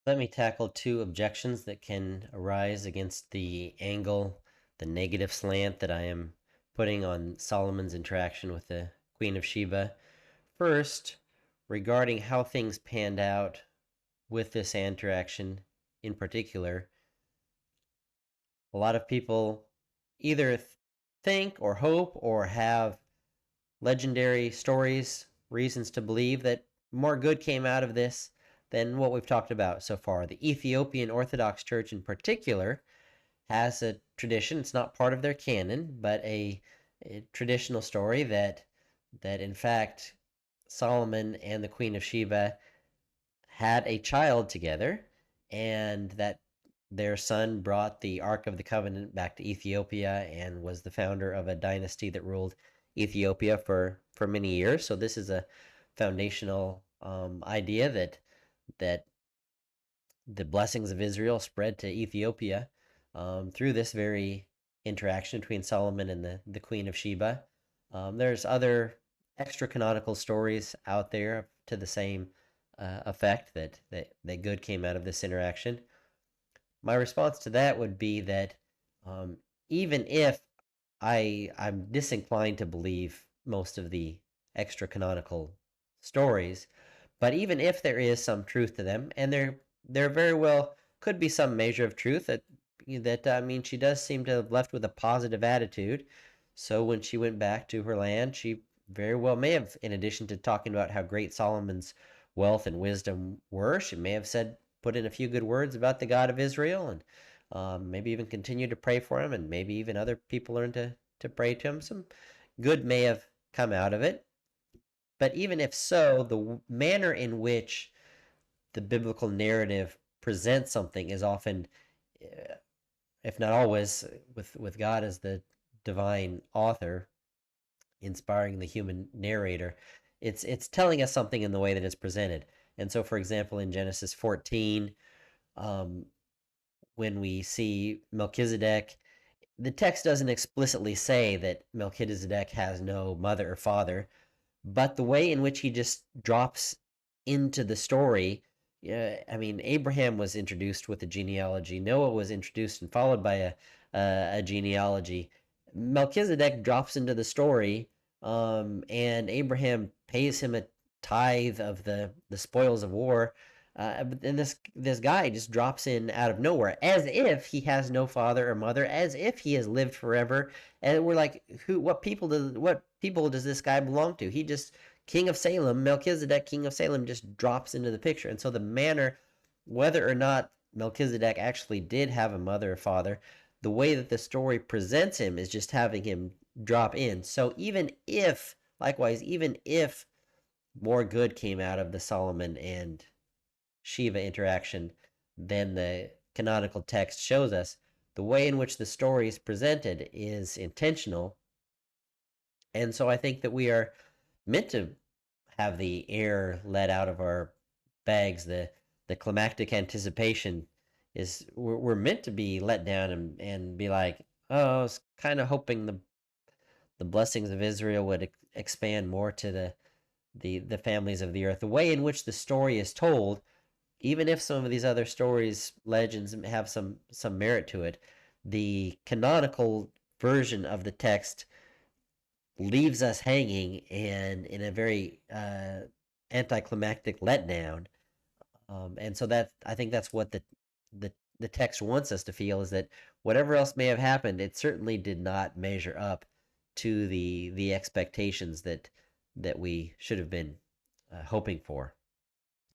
Let me tackle two objections that can arise against the angle, the negative slant that I am putting on Solomon's interaction with the Queen of Sheba. First, regarding how things panned out with this interaction in particular, a lot of people either think or hope or have legendary stories, reasons to believe that more good came out of this than what we've talked about so far. The Ethiopian Orthodox Church, in particular, has a tradition. It's not part of their canon, but a traditional story that in fact Solomon and the Queen of Sheba had a child together, and that their son brought the Ark of the Covenant back to Ethiopia and was the founder of a dynasty that ruled Ethiopia for many years. So this is a foundational idea that the blessings of Israel spread to Ethiopia through this very interaction between Solomon and the Queen of Sheba. There's other extra canonical stories out there to the same effect that good came out of this interaction. My response to that would be that um, even if I'm disinclined to believe most of the extra canonical stories, but even if there is some truth to them, and there very well could be some measure of truth that I mean, she does seem to have left with a positive attitude. So when she went back to her land, she very well may have, in addition to talking about how great Solomon's wealth and wisdom were, she may have said, put in a few good words about the God of Israel, and maybe even continue to pray for him, and maybe even other people learn to pray to him. Some good may have come out of it. But even if so, the manner in which the biblical narrative presents something is often, if not always, with God as the divine author inspiring the human narrator, it's telling us something in the way that it's presented. And so, for example, in Genesis 14, um, when we see Melchizedek, the text doesn't explicitly say that Melchizedek has no mother or father, but the way in which he just drops into the story. I mean, Abraham was introduced with a genealogy. Noah was introduced and followed by a genealogy. Melchizedek drops into the story, and Abraham pays him a tithe of the spoils of war. But then this guy just drops in out of nowhere, as if he has no father or mother, as if he has lived forever. And we're like, who? What people does this guy belong to? He just King of Salem, Melchizedek, King of Salem, just drops into the picture. And so the manner, whether or not Melchizedek actually did have a mother or father, the way that the story presents him is just having him drop in. So likewise, even if more good came out of the Solomon and Shiva interaction than the canonical text shows us, the way in which the story is presented is intentional. And so I think that we are meant to have the air let out of our bags. The climactic anticipation is we're meant to be let down and be like, oh, I was kind of hoping the blessings of Israel would expand more to the families of the earth. The way in which the story is told, even if some of these other stories, legends have some merit to it, the canonical version of the text leaves us hanging and in a very anticlimactic letdown. And so that I think that's what the the text wants us to feel, is that whatever else may have happened, it certainly did not measure up to the expectations that we should have been hoping for.